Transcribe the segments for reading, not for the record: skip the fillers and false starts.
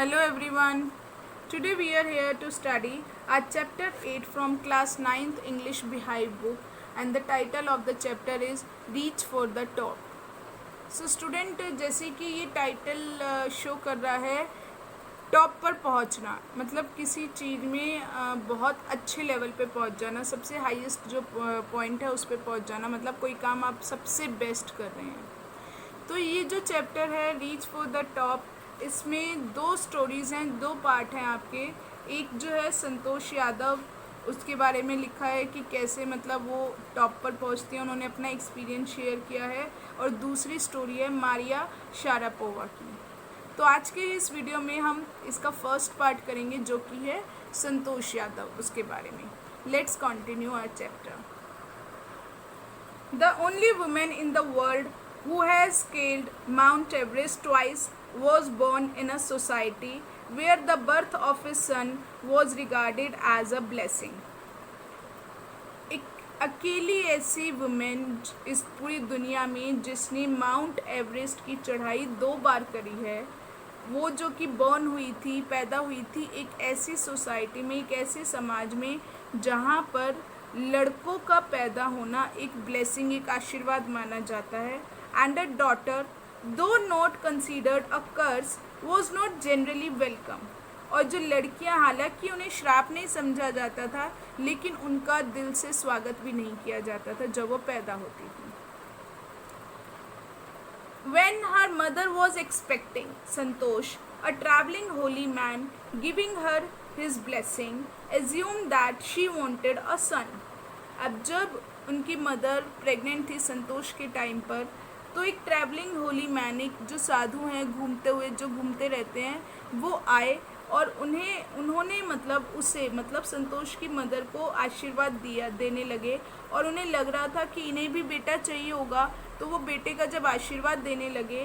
Hello everyone. Today we are here to study our chapter 8 from class 9th English Behive book, and the title of the chapter is Reach for the Top. So student, जैसे कि ये title show कर रहा है top पर पहुंचना, मतलब किसी चीज़ में बहुत अच्छे लेवल पे पहुंच जाना, सबसे हाईएस्ट जो पॉइंट है उस पर पहुंच जाना, मतलब कोई काम आप सबसे बेस्ट कर रहे हैं। तो ये जो चैप्टर है रीच फॉर द टॉप, इसमें दो स्टोरीज़ हैं, दो पार्ट हैं आपके। एक जो है संतोष यादव, उसके बारे में लिखा है कि कैसे मतलब वो टॉप पर पहुंचती हैं, उन्होंने अपना एक्सपीरियंस शेयर किया है। और दूसरी स्टोरी है मारिया शारापोवा की। तो आज के इस वीडियो में हम इसका फर्स्ट पार्ट करेंगे जो कि है संतोष यादव, उसके बारे में। Let's continue our chapter. The only women in the world who has scaled Mount Everest twice was born in a society where the birth of his son was regarded as a blessing. एक अकेली ऐसी women इस पूरी दुनिया में जिसने mount Everest की चढ़ाई 2 बार करी है, वो जो कि बॉर्न हुई थी, पैदा हुई थी एक ऐसी सोसाइटी में, एक ऐसे समाज में जहाँ पर लड़कों का पैदा होना एक ब्लेसिंग, एक आशीर्वाद माना जाता है। And a daughter, though not considered a curse, was not generally welcome. और जो लड़कियां, हालांकि उन्हें श्राप नहीं समझा जाता था, लेकिन उनका दिल से स्वागत भी नहीं किया जाता था जब वो पैदा होती थी। When her mother was expecting Santosh, a traveling holy man, giving her his blessing, assumed that she wanted a son. अब जब उनकी मदर प्रेग्नेंट थी संतोष के टाइम पर, तो एक ट्रैवलिंग होली मैन, एक जो साधु हैं घूमते हुए, जो घूमते रहते हैं, वो आए और उन्होंने मतलब संतोष की मदर को आशीर्वाद देने लगे। और उन्हें लग रहा था कि इन्हें भी बेटा चाहिए होगा, तो वो बेटे का जब आशीर्वाद देने लगे,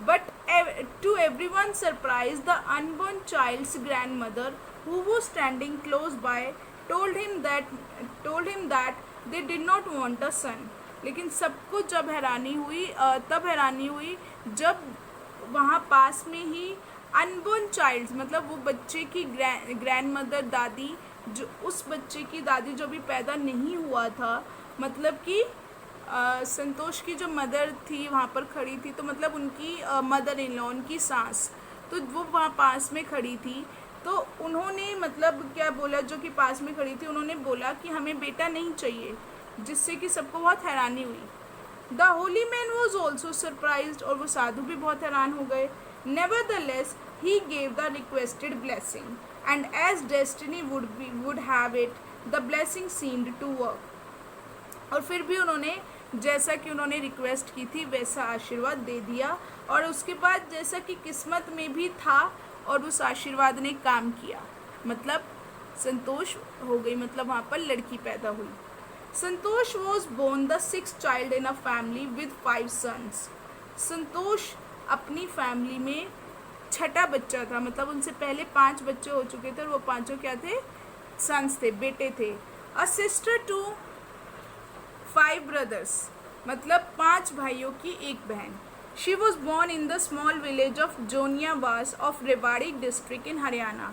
but to everyone surprise the unborn child's grandmother who was standing close by told him that they did not want a son. लेकिन सबको जब हैरानी हुई जब वहाँ पास में ही अनबॉर्न चाइल्ड्स, मतलब वो बच्चे की ग्रैंड मदर, दादी, जो उस बच्चे की दादी जो भी पैदा नहीं हुआ था, मतलब कि संतोष की जो मदर थी वहाँ पर खड़ी थी, तो मतलब उनकी मदर इन लॉ, उनकी सास, तो वो वहाँ पास में खड़ी थी। तो उन्होंने मतलब क्या बोला, जो कि पास में खड़ी थी, उन्होंने बोला कि हमें बेटा नहीं चाहिए, जिससे कि सबको बहुत हैरानी हुई। The holy man was also surprised, और वो साधु भी बहुत हैरान हो गए। Nevertheless he gave the requested blessing, and as destiny would have it, the blessing seemed to work. और फिर भी उन्होंने जैसा कि उन्होंने रिक्वेस्ट की थी वैसा आशीर्वाद दे दिया, और उसके बाद जैसा कि किस्मत में भी था और उस आशीर्वाद ने काम किया, मतलब संतोष हो गई, मतलब वहाँ पर लड़की पैदा हुई। Santosh was born the 6th child in a family with 5 sons. Santosh अपनी फैमिली में 6ठा बच्चा था, मतलब उनसे पहले 5 बच्चे हो चुके थे और वो 5 क्या थे, सन्स थे, बेटे थे। अ सिस्टर टू 5 ब्रदर्स, मतलब 5 भाइयों की एक बहन। She was born in the small village of जोनियावास of Rewari district in Haryana.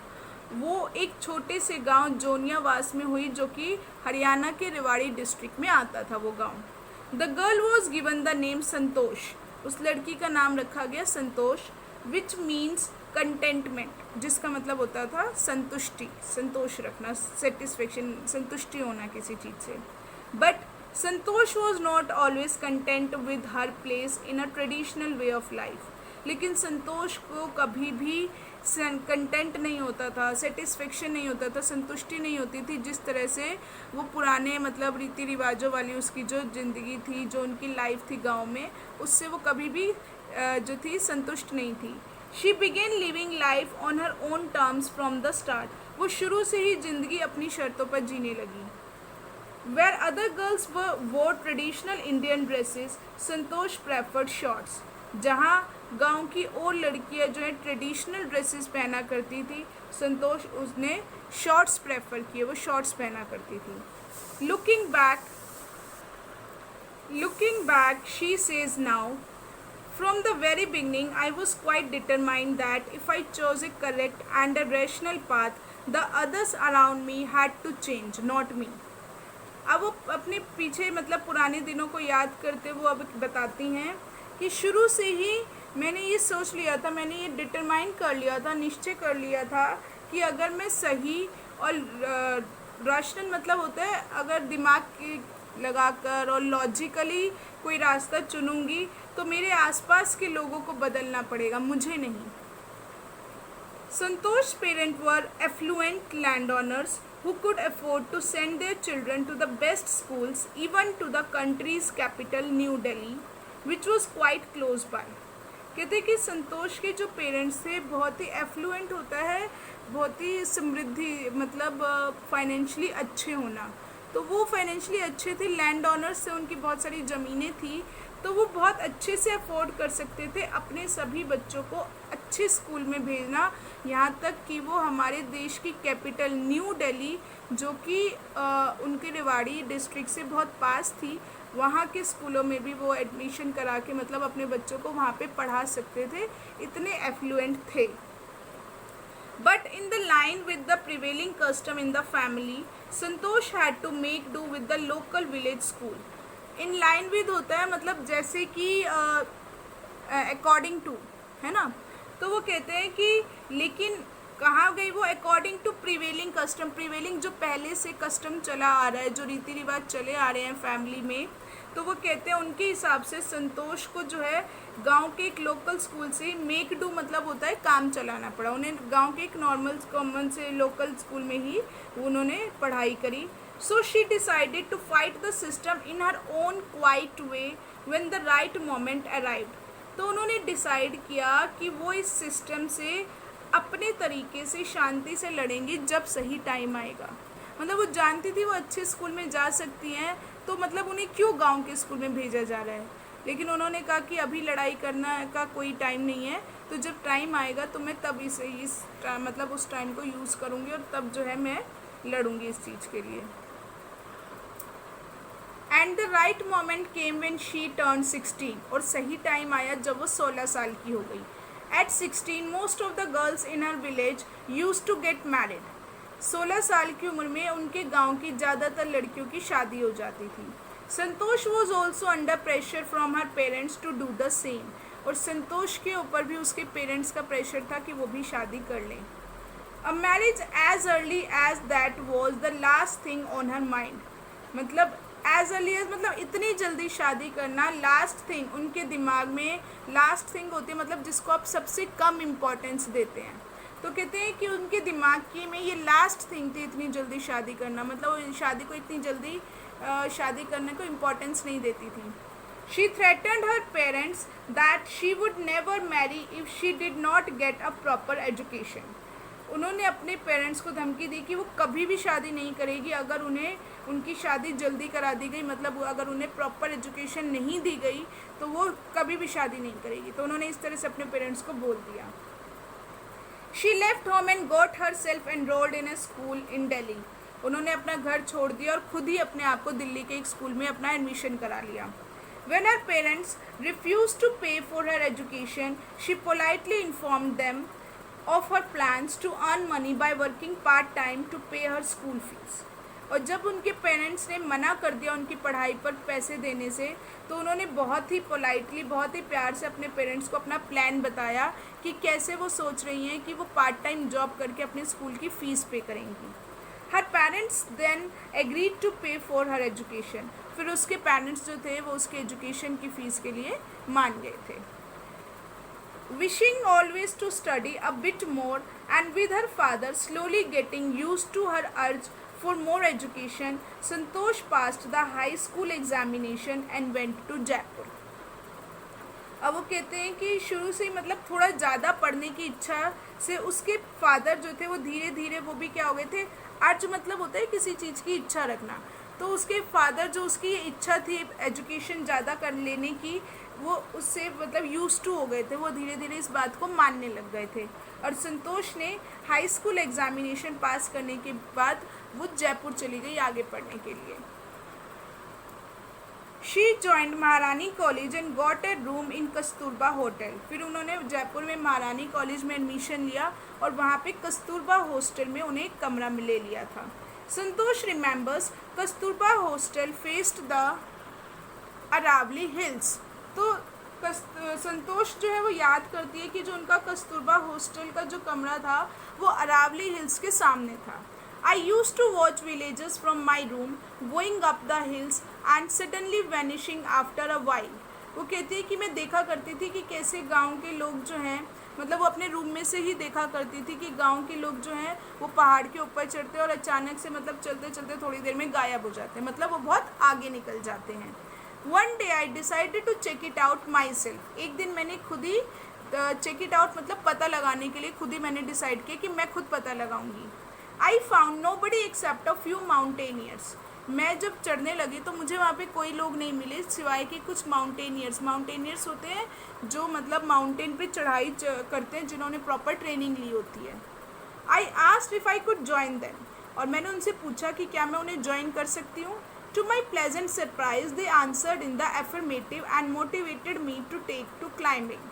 वो एक छोटे से गांव जोनियावास में हुई, जो कि हरियाणा के रेवाड़ी डिस्ट्रिक्ट में आता था वो गांव। The girl was given the name Santosh, उस लड़की का नाम रखा गया संतोष, विच मीन्स कंटेंटमेंट, जिसका मतलब होता था संतुष्टि, संतोष रखना, सेटिस्फेक्शन, संतुष्टि होना किसी चीज़ से। But Santosh was not always content with her place in a traditional way of life. लेकिन संतोष को कभी भी कंटेंट नहीं होता था, सेटिस्फेक्शन नहीं होता था, संतुष्टि नहीं होती थी, जिस तरह से वो पुराने मतलब रीति रिवाजों वाली उसकी जो ज़िंदगी थी, जो उनकी लाइफ थी गांव में, उससे वो कभी भी जो थी संतुष्ट नहीं थी। She began living life on her own terms from the start. वो शुरू से ही ज़िंदगी अपनी शर्तों पर जीने लगी। Where other girls wore traditional Indian dresses, Santosh preferred shorts. जहाँ गांव की और लड़कियाँ जो है ट्रेडिशनल ड्रेसेस पहना करती थी, संतोष उसने शॉर्ट्स प्रेफर किए, वो शॉर्ट्स पहना करती थी। Looking back, she says now, From the very beginning, I was quite determined that if I chose a correct and a rational path, the others around me had to change, not me. अब वो अपने पीछे मतलब पुराने दिनों को याद करते वो अब बताती हैं कि शुरू से ही मैंने ये सोच लिया था, मैंने ये डिटरमाइन कर लिया था, निश्चय कर लिया था कि अगर मैं सही और रैशनल मतलब होता है अगर दिमाग की लगाकर और लॉजिकली कोई रास्ता चुनूंगी तो मेरे आसपास के लोगों को बदलना पड़ेगा, मुझे नहीं. Santosh's parents were affluent landowners who could afford to send their children to the best schools, even to the country's capital, New Delhi, which was quite close by. कहते कि संतोष के जो पेरेंट्स थे बहुत ही एफ्लुएंट होता है, बहुत ही समृद्धि मतलब फाइनेंशियली अच्छे होना. तो वो फाइनेंशियली अच्छे थे, लैंड ऑनर्स से उनकी बहुत सारी ज़मीनें थी, तो वो बहुत अच्छे से अफोर्ड कर सकते थे अपने सभी बच्चों को अच्छे स्कूल में भेजना. यहाँ तक कि वो हमारे देश की कैपिटल न्यू दिल्ली जो कि उनके रेवाड़ी डिस्ट्रिक्ट से बहुत पास थी, वहाँ के स्कूलों में भी वो एडमिशन करा के मतलब अपने बच्चों को वहाँ पे पढ़ा सकते थे, इतने एफ्लुएंट थे. But in the line with the prevailing custom in the family, Santosh had to make do with the local village school. In line with होता है मतलब जैसे कि according to, है ना. तो वो कहते हैं कि लेकिन कहाँ गई वो according to prevailing custom. Prevailing जो पहले से कस्टम चला आ रहा है, जो रीति रिवाज चले आ रहे हैं फैमिली में, तो वो कहते हैं उनके हिसाब से संतोष को जो है गांव के एक लोकल स्कूल से मेक डू मतलब होता है काम चलाना पड़ा. उन्हें गांव के एक नॉर्मल कॉमन से लोकल स्कूल में ही उन्होंने पढ़ाई करी. So she decided to fight the system in her own quiet way when the right moment arrived. तो उन्होंने डिसाइड किया कि वो इस सिस्टम से अपने तरीके से शांति से लड़ेंगी जब सही टाइम आएगा. मतलब वो जानती थी वो अच्छे स्कूल में जा सकती हैं, तो मतलब उन्हें क्यों गांव के स्कूल में भेजा जा रहा है. लेकिन उन्होंने कहा कि अभी लड़ाई करना का कोई टाइम नहीं है, तो जब टाइम आएगा तो मैं तब इस मतलब उस टाइम को यूज़ करूँगी और तब जो है मैं लड़ूंगी इस चीज़ के लिए. And the right moment came when she turn 16. और सही टाइम आया जब वो 16 साल की हो गई. At 16 most of the girls in her village use to get married. 16 साल की उम्र में उनके गांव की ज़्यादातर लड़कियों की शादी हो जाती थी. Santosh was also under pressure from her parents to do the same. और संतोष के ऊपर भी उसके पेरेंट्स का प्रेशर था कि वो भी शादी कर लें. A marriage age early age that was the last thing on her mind. मतलब एज अर्ली एज मतलब इतनी जल्दी शादी करना लास्ट थिंग उनके दिमाग में, लास्ट थिंग होती है मतलब जिसको आप सबसे कम इम्पोर्टेंस देते हैं. तो कहते हैं कि उनके दिमाग की में ये लास्ट थिंग थी इतनी जल्दी शादी करना, मतलब वो शादी को इतनी जल्दी शादी करने को इम्पोर्टेंस नहीं देती थी. She threatened her parents that she would never marry if she did not get a proper education. उन्होंने अपने पेरेंट्स को धमकी दी कि वो कभी भी शादी नहीं करेगी अगर उन्हें उनकी शादी जल्दी करा दी गई, मतलब अगर उन्हें प्रॉपर एजुकेशन नहीं दी गई तो वो कभी भी शादी नहीं करेगी. तो उन्होंने इस तरह से अपने पेरेंट्स को बोल दिया. She left home and got her self enrolled in A school इन दिल्ली. उन्होंने अपना घर छोड़ दिया और खुद ही अपने आप को दिल्ली के एक स्कूल में अपना एडमिशन करा लिया. When her parents refused to pay for her education, she politely informed them of her plans to earn money by working part-time to pay her school fees. और जब उनके पेरेंट्स ने मना कर दिया उनकी पढ़ाई पर पैसे देने से, तो उन्होंने बहुत ही पोलाइटली, बहुत ही प्यार से अपने पेरेंट्स को अपना प्लान बताया कि कैसे वो सोच रही हैं कि वो पार्ट टाइम जॉब करके अपने स्कूल की फ़ीस पे करेंगी. हर पेरेंट्स देन एग्रीड टू पे फॉर हर एजुकेशन. फिर उसके पेरेंट्स जो थे वो उसके एजुकेशन की फ़ीस के लिए मान गए थे. Wishing always to study a bit more and with her father slowly getting used to her urge for more education, Santosh passed the high school examination and went to Jaipur. अब वो कहते हैं कि शुरू से ही मतलब थोड़ा ज़्यादा पढ़ने की इच्छा से उसके फादर जो थे वो धीरे धीरे वो भी क्या हो गए थे, अर्ज मतलब होता है किसी चीज़ की इच्छा रखना. तो उसके फादर जो उसकी इच्छा थी एजुकेशन ज़्यादा कर लेने की, वो उससे मतलब यूज टू हो गए थे, वो धीरे धीरे इस बात को मानने लग गए थे. और संतोष ने हाई स्कूल एग्जामिनेशन पास करने के बाद वो जयपुर चली गई आगे पढ़ने के लिए. शी जॉइंड महारानी college and got a room in Kasturba hotel. फिर उन्होंने जयपुर में महारानी कॉलेज में एडमिशन लिया और वहाँ पे कस्तूरबा हॉस्टल में उन्हें एक कमरा ले लिया था। Santosh remembers Kasturba hostel faced the Aravalli hills. तो संतोष जो है वो याद करती है कि जो उनका कस्तूरबा हॉस्टल का जो कमरा था वो अरावली हिल्स के सामने था। I use to watch villages from my room going up the hills and suddenly vanishing after a while. वो कहती है कि मैं देखा करती थी कि कैसे गांव के लोग जो हैं, मतलब वो अपने रूम में से ही देखा करती थी कि गांव के लोग जो हैं वो पहाड़ के ऊपर चढ़ते और अचानक से मतलब चलते चलते थोड़ी देर में गायब हो जाते हैं, मतलब वो बहुत आगे निकल जाते हैं। One day I decided to check it out myself. एक दिन मैंने खुद ही चेक इट आउट मतलब पता लगाने के लिए खुद ही मैंने डिसाइड किया कि मैं खुद पता लगाऊंगी। I found nobody except a few mountaineers. मैं जब चढ़ने लगी तो मुझे वहाँ पे कोई लोग नहीं मिले सिवाय कि कुछ माउंटेनियर्स होते हैं जो मतलब माउंटेन पे चढ़ाई करते हैं, जिन्होंने प्रॉपर ट्रेनिंग ली होती है। I asked if I could join them. और मैंने उनसे पूछा कि क्या मैं उन्हें ज्वाइन कर सकती हूँ। To my pleasant surprise they answered in the affirmative and motivated me to take to climbing.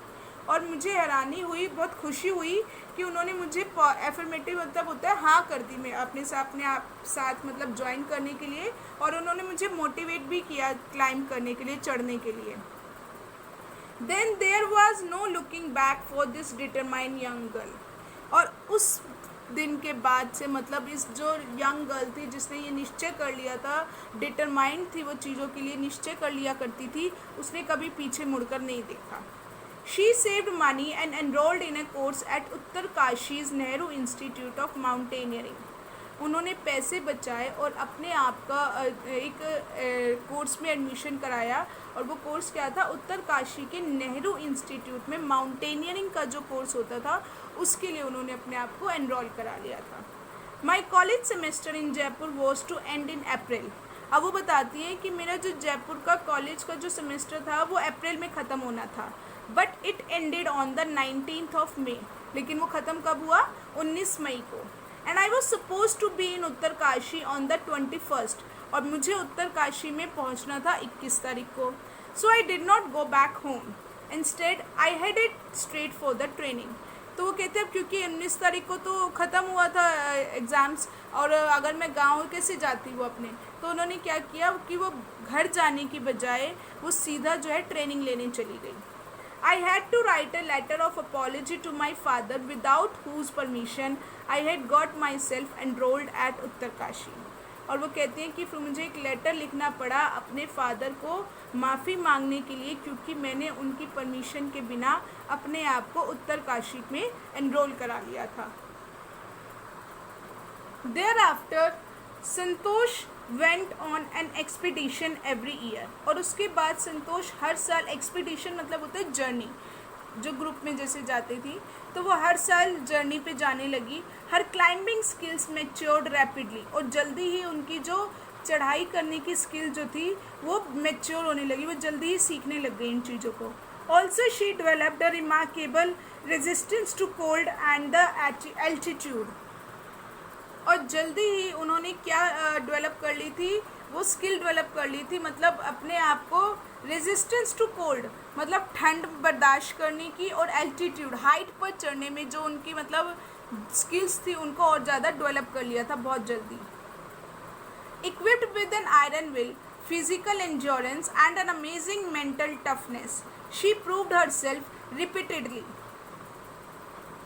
और मुझे हैरानी हुई, बहुत खुशी हुई कि उन्होंने मुझे एफर्मेटिव मतलब होता है हाँ कर दी मैं अपने साथ मतलब ज्वाइन करने के लिए, और उन्होंने मुझे मोटिवेट भी किया क्लाइंब करने के लिए, चढ़ने के लिए। Then there was no looking back for this determined young girl. और उस दिन के बाद से मतलब इस जो यंग गर्ल थी जिसने ये निश्चय कर लिया था, डिटरमाइंड थी वो चीज़ों के लिए, निश्चय कर लिया करती थी, उसने कभी पीछे मुड़कर नहीं देखा। She saved money and enrolled in a course at Uttarkashi's Nehru institute of mountaineering. उन्होंने पैसे बचाए और अपने आप का एक कोर्स में एडमिशन कराया, और वो कोर्स क्या था, उत्तर काशी के नेहरू इंस्टीट्यूट में माउंटेनियरिंग का जो कोर्स होता था उसके लिए उन्होंने अपने आप को एनरोल करा लिया था। My college semester in Jaipur was to end in April. अब वो बताती है कि मेरा जो जयपुर का कॉलेज का जो सेमेस्टर था वो अप्रैल में ख़त्म होना था, but it ended on the 19th of May. लेकिन वो ख़त्म कब हुआ, 19 मई को। And I was suppose to be in Uttarkashi on the 21st। और मुझे उत्तर काशी में पहुंचना था 21 तारीख को। So I did not go back home, instead I headed straight for the training. तो वो कहते हैं क्योंकि 19 तारीख को तो ख़त्म हुआ था एग्ज़ाम्स, और अगर मैं गांव कैसे जाती वो अपने, तो उन्होंने क्या किया कि वो घर जाने की बजाय वो सीधा जो है ट्रेनिंग लेने चली गई। I had to write a letter of apology to my father without whose permission I had got myself enrolled at Uttarkashi. और वो कहते हैं कि फिर मुझे एक लेटर लिखना पड़ा अपने फादर को माफ़ी मांगने के लिए, क्योंकि मैंने उनकी परमिशन के बिना अपने आप को उत्तरकाशी में एनरोल करा लिया था। Thereafter Santosh went on an expedition every year. और उसके बाद संतोष हर साल, एक्सपीडिशन मतलब होता है जर्नी, जो ग्रुप में जैसे जाती थी, तो वो हर साल जर्नी पे जाने लगी। हर क्लाइंबिंग स्किल्स मैच्योर्ड रैपिडली। और जल्दी ही उनकी जो चढ़ाई करने की स्किल जो थी वो मैच्योर होने लगी, वो जल्दी ही सीखने लग गई इन चीज़ों को। Also she developed a remarkable resistance to cold and the altitude. और जल्दी ही उन्होंने क्या डेवलप कर ली थी, वो स्किल डेवलप कर ली थी, मतलब अपने आप को रेजिस्टेंस टू कोल्ड मतलब ठंड बर्दाश्त करने की, और एल्टीट्यूड हाइट पर चढ़ने में जो उनकी मतलब स्किल्स थी उनको और ज़्यादा डेवलप कर लिया था बहुत जल्दी। Equipped with an iron will, physical endurance and an amazing mental toughness, she proved herself repeatedly.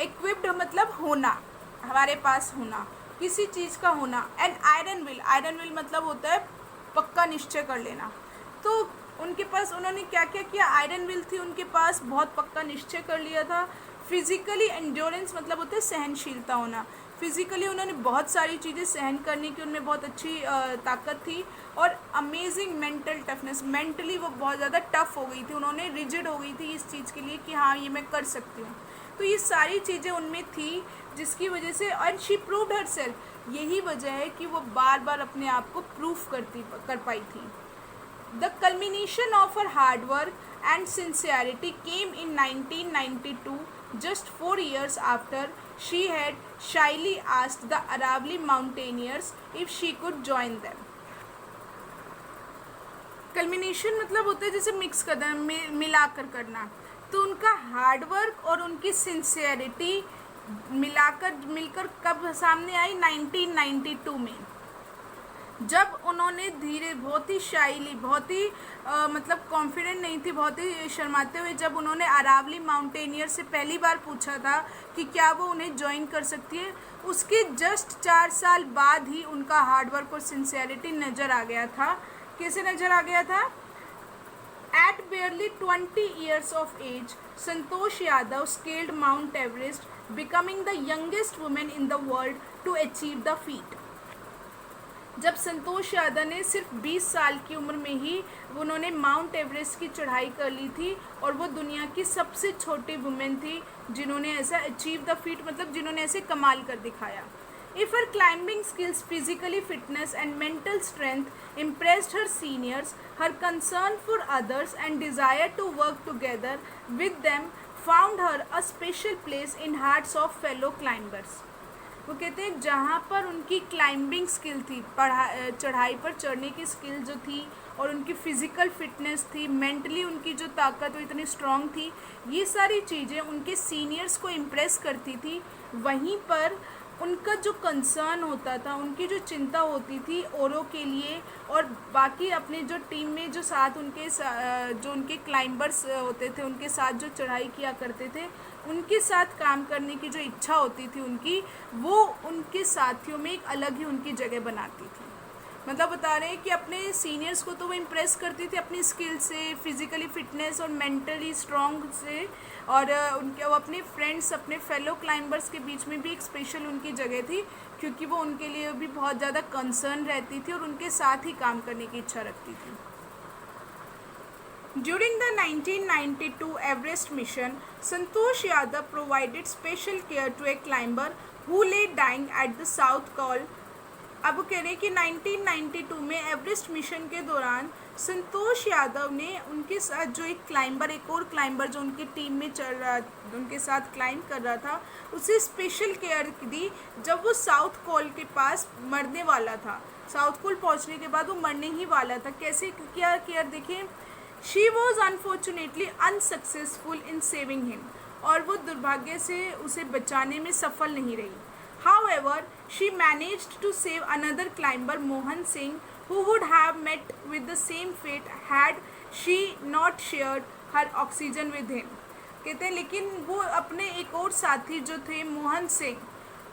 Equipped मतलब होना, हमारे पास होना, किसी चीज़ का होना। एंड आयरन विल मतलब होता है पक्का निश्चय कर लेना। तो उनके पास उन्होंने क्या क्या किया, आयरन विल थी उनके पास, बहुत पक्का निश्चय कर लिया था। फिजिकली एंड्योरेंस मतलब होता है सहनशीलता होना। फिजिकली उन्होंने बहुत सारी चीज़ें सहन करने की उनमें बहुत अच्छी ताकत थी। और अमेजिंग मेंटल टफनेस, मेंटली वो बहुत ज़्यादा टफ हो गई थी, उन्होंने रिजिड हो गई थी इस चीज़ के लिए कि हाँ ये मैं कर सकती हूँ। तो ये सारी चीज़ें उनमें थी जिसकी वजह से, और शी प्रूव्ड हरसेल्फ, यही वजह है कि वो बार बार अपने आप को प्रूफ कर पाई थी। The culmination of her hard work and sincerity came in 1992, just 4 years after she had shyly asked the Aravalli mountaineers if she could join them. Culmination मतलब होता है जैसे मिक्स करना, मिलाकर करना। तो उनका हार्डवर्क और उनकी सिंसियरिटी मिलकर कब सामने आई? 1992 में, जब उन्होंने धीरे, बहुत ही शाइली, बहुत ही मतलब कॉन्फिडेंट नहीं थी, बहुत ही शर्माते हुए, जब उन्होंने अरावली माउंटेनियर से पहली बार पूछा था कि क्या वो उन्हें ज्वाइन कर सकती है, उसके जस्ट 4 साल बाद ही उनका हार्डवर्क और सिंसियरिटी नज़र आ गया था। कैसे नज़र आ गया था? At barely 20 years of age, Santosh Yadav scaled Mount Everest, becoming the youngest woman in the world to achieve the feat. जब संतोष यादव ने सिर्फ 20 साल की उम्र में ही उन्होंने माउंट एवरेस्ट की चढ़ाई कर ली थी, और वो दुनिया की सबसे छोटी वुमेन थी जिन्होंने ऐसा अचीव द फीट, मतलब जिन्होंने ऐसे कमाल कर दिखाया। If her climbing skills, physically fitness and mental strength impressed her seniors, her concern for others and desire to work together with them found her a special place in hearts of fellow climbers. वो कहते हैं जहाँ पर उनकी climbing skill थी, चढ़ाई पर चढ़ने की स्किल जो थी, और उनकी फ़िज़िकल फिटनेस थी, मेंटली उनकी जो ताकत वो इतनी स्ट्रॉन्ग थी, ये सारी चीज़ें उनके सीनियर्स को इम्प्रेस करती थी। वहीं पर उनका जो कंसर्न होता था, उनकी जो चिंता होती थी औरों के लिए, और बाकी अपने जो टीम में जो साथ उनके जो उनके क्लाइंबर्स होते थे, उनके साथ जो चढ़ाई किया करते थे, उनके साथ काम करने की जो इच्छा होती थी उनकी, वो उनके साथियों में एक अलग ही उनकी जगह बनाती थी। मतलब बता रहे हैं कि अपने सीनियर्स को तो वो इम्प्रेस करती थी अपनी स्किल से, फिज़िकली फिटनेस और मेंटली स्ट्रॉन्ग से, और उनके वो अपने फ्रेंड्स, अपने फेलो क्लाइंबर्स के बीच में भी एक स्पेशल उनकी जगह थी, क्योंकि वो उनके लिए भी बहुत ज़्यादा कंसर्न रहती थी और उनके साथ ही काम करने की इच्छा रखती थी। During the 1992 Everest mission, Santosh Yadav provided special care to a climber who lay dying at the South Col. अब कह रहे हैं कि 1992 में एवरेस्ट मिशन के दौरान संतोष यादव ने उनके साथ जो एक और क्लाइंबर जो उनकी टीम में चल रहा, उनके साथ क्लाइंब कर रहा था, उसे स्पेशल केयर दी जब वो साउथ कोल के पास मरने वाला था। साउथ कोल पहुंचने के बाद वो मरने ही वाला था। कैसे क्या केयर देखिए, she was unfortunately unsuccessful in saving him, और वो दुर्भाग्य से उसे बचाने में सफल नहीं रही। However, she managed to save another climber, Mohan Singh, who would have met with the same fate had she not shared her oxygen with him. कहते हैं लेकिन वो अपने एक और साथी जो थे मोहन सिंह,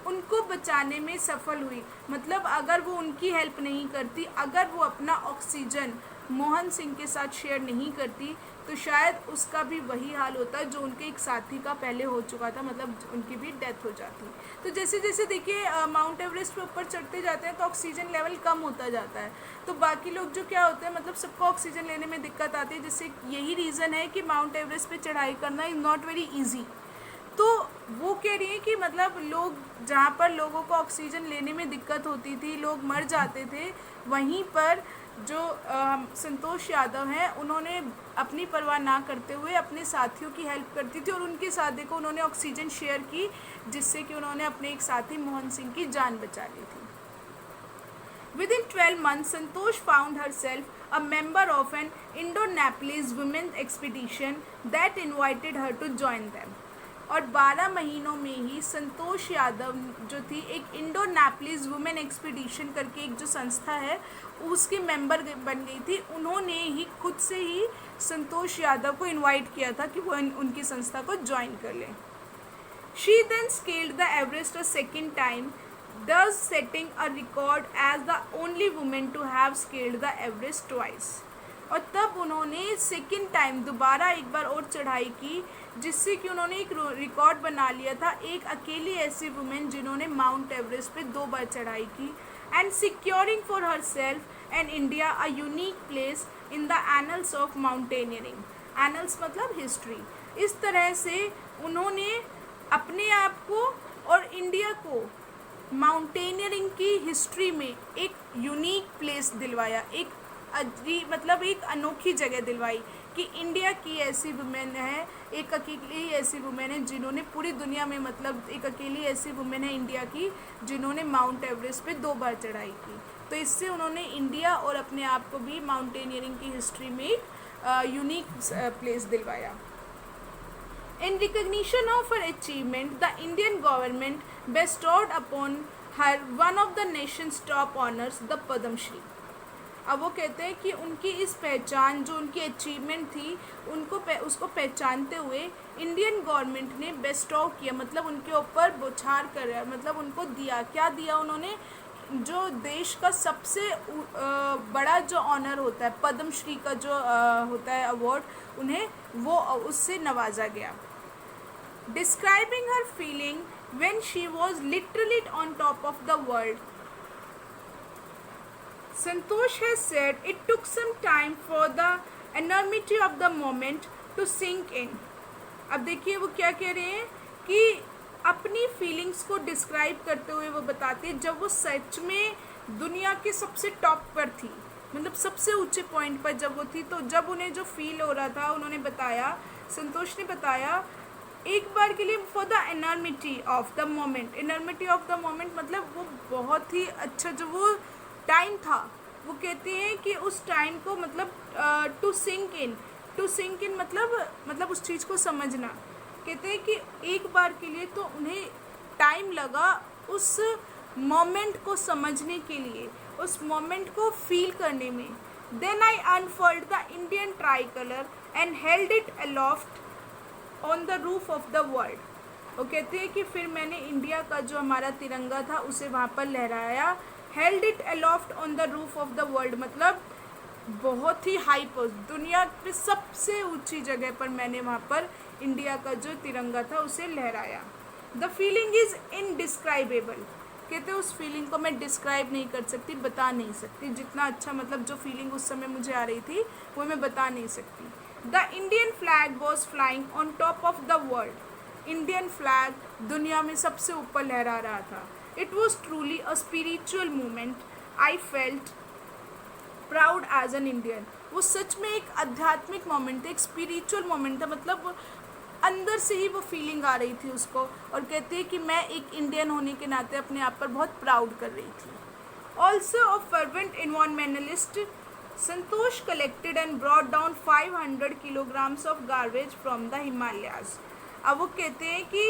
उनको बचाने में सफल हुई। मतलब अगर वो उनकी हेल्प नहीं करती, अगर वो अपना ऑक्सीजन मोहन सिंह के साथ शेयर नहीं करती, तो शायद उसका भी वही हाल होता जो उनके एक साथी का पहले हो चुका था, मतलब उनकी भी डेथ हो जाती। तो जैसे जैसे देखिए माउंट एवरेस्ट पे ऊपर चढ़ते जाते हैं तो ऑक्सीजन लेवल कम होता जाता है, तो बाकी लोग जो क्या होते हैं, मतलब सबको ऑक्सीजन लेने में दिक्कत आती है, जिससे यही रीज़न है कि माउंट एवरेस्ट पे चढ़ाई करना इज़ नॉट वेरी ईजी। तो वो कह रही है कि मतलब लोग, जहाँ पर लोगों को ऑक्सीजन लेने में दिक्कत होती थी, लोग मर जाते थे, वहीं पर जो संतोष यादव हैं, उन्होंने अपनी परवाह ना करते हुए अपने साथियों की हेल्प करती थी, और उनके साथ देखो उन्होंने ऑक्सीजन शेयर की, जिससे कि उन्होंने अपने एक साथी मोहन सिंह की जान बचा ली थी। Within 12 months, Santosh found herself a member of an Indo-Nepalese women's expedition that invited her to join them. और 12 महीनों में ही संतोष यादव जो थी एक इंडो नेपलीज वुमेन एक्सपीडिशन करके एक जो संस्था है उसकी मेंबर बन गई थी। उन्होंने ही खुद से ही संतोष यादव को इनवाइट किया था कि वो उनकी संस्था को ज्वाइन कर लें। She then scaled the Everest a second time, thus setting a record as the only woman to have scaled the Everest twice. और तब उन्होंने सेकेंड टाइम दोबारा एक बार और चढ़ाई की, जिससे कि उन्होंने एक रिकॉर्ड बना लिया था, एक अकेली ऐसी वुमेन जिन्होंने माउंट एवरेस्ट पे 2 बार चढ़ाई की, and securing for her self and India a unique place in the annuls of mountaineering. Annuls मतलब हिस्ट्री। इस तरह से उन्होंने अपने आप को और इंडिया को माउंटेनियरिंग की हिस्ट्री में एक यूनिक प्लेस दिलवाया, एक मतलब एक अनोखी जगह दिलवाई। कि इंडिया की ऐसी वुमेन है, एक अकेली ऐसी वुमेन है जिन्होंने पूरी दुनिया में, मतलब एक अकेली ऐसी वुमेन है इंडिया की जिन्होंने माउंट एवरेस्ट पे 2 बार चढ़ाई की। तो इससे उन्होंने इंडिया और अपने आप को भी माउंटेनियरिंग की हिस्ट्री में एक यूनिक प्लेस दिलवाया। In recognition of her achievement, the Indian government bestowed upon her one of the nation's top honors, the Padma Shri. अब वो कहते हैं कि उनकी इस पहचान, जो उनकी अचीवमेंट थी, उसको पहचानते हुए इंडियन गवर्नमेंट ने बेस्टॉ किया, मतलब उनके ऊपर बौछार कर, मतलब उनको दिया, क्या दिया उन्होंने, जो देश का सबसे बड़ा जो ऑनर होता है, पद्म श्री का जो होता है अवार्ड, उन्हें वो उससे नवाजा गया। Describing her feeling when she was literally on top of the world, Santosh has said it took some time for the enormity of the moment to sink in. अब देखिए वो क्या कह रहे हैं कि अपनी फीलिंग्स को डिस्क्राइब करते हुए वो बताते हैं जब वो सच में दुनिया के सबसे टॉप पर थी, मतलब सबसे ऊंचे पॉइंट पर जब वो थी, तो जब उन्हें जो फील हो रहा था, उन्होंने बताया, संतोष ने बताया एक बार के लिए, for the enormity of the moment. Enormity of the moment मतलब वो बहुत ही अच्छा जो वो टाइम था, वो कहते हैं कि उस टाइम को, मतलब टू सिंक इन मतलब उस चीज़ को समझना। कहते हैं कि एक बार के लिए तो उन्हें टाइम लगा उस मोमेंट को समझने के लिए, उस मोमेंट को फील करने में। Then I unfold the Indian tricolour and held it aloft on the roof of the world. वो कहते हैं कि फिर मैंने इंडिया का जो हमारा तिरंगा था उसे वहाँ पर लहराया। Held it aloft on the roof of the world मतलब बहुत ही हाई पोस्ट, दुनिया पे सबसे ऊंची जगह पर मैंने वहाँ पर इंडिया का जो तिरंगा था उसे लहराया। The feeling is indescribable. कहते हैं उस फीलिंग को मैं डिस्क्राइब नहीं कर सकती, बता नहीं सकती, जितना अच्छा मतलब जो फीलिंग उस समय मुझे आ रही थी वो मैं बता नहीं सकती। The Indian flag was flying on top of the world. Indian flag दुनिया में सबसे ऊपर लहरा रहा था। It was truly a spiritual movement. I felt proud as an Indian. वो सच में एक आध्यात्मिक मोमेंट था, एक स्पिरिचुअल मोमेंट था, मतलब अंदर से ही वो फीलिंग आ रही थी उसको, और कहते हैं कि मैं एक इंडियन होने के नाते अपने आप पर बहुत प्राउड कर रही थी। Also a fervent environmentalist, Santosh collected and brought down 500 kilograms of garbage from the Himalayas. अब वो कहते हैं कि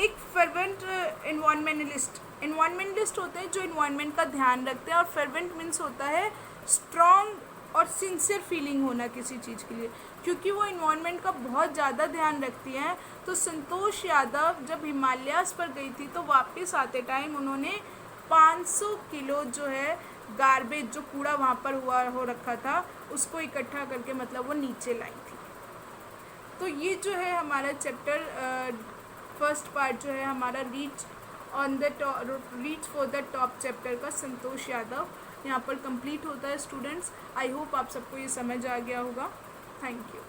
एक फर्वेंट एनवायरमेंटलिस्ट होते हैं जो इन्वायरमेंट का ध्यान रखते हैं, और फर्वेंट मीन्स होता है स्ट्रॉन्ग और सिंसियर फीलिंग होना किसी चीज़ के लिए, क्योंकि वो इन्वायरमेंट का बहुत ज़्यादा ध्यान रखती हैं। तो संतोष यादव जब हिमालयाज़ पर गई थी तो वापस आते टाइम उन्होंने 500 किलो जो है गार्बेज, जो कूड़ा वहाँ पर हो रखा था, उसको इकट्ठा करके मतलब वो नीचे लाई थी। तो ये जो है हमारा चैप्टर फर्स्ट पार्ट जो है हमारा reach for the top chapter का संतोष यादव यहाँ पर कंप्लीट होता है स्टूडेंट्स। आई होप आप सबको ये समझ आ गया होगा। Thank you.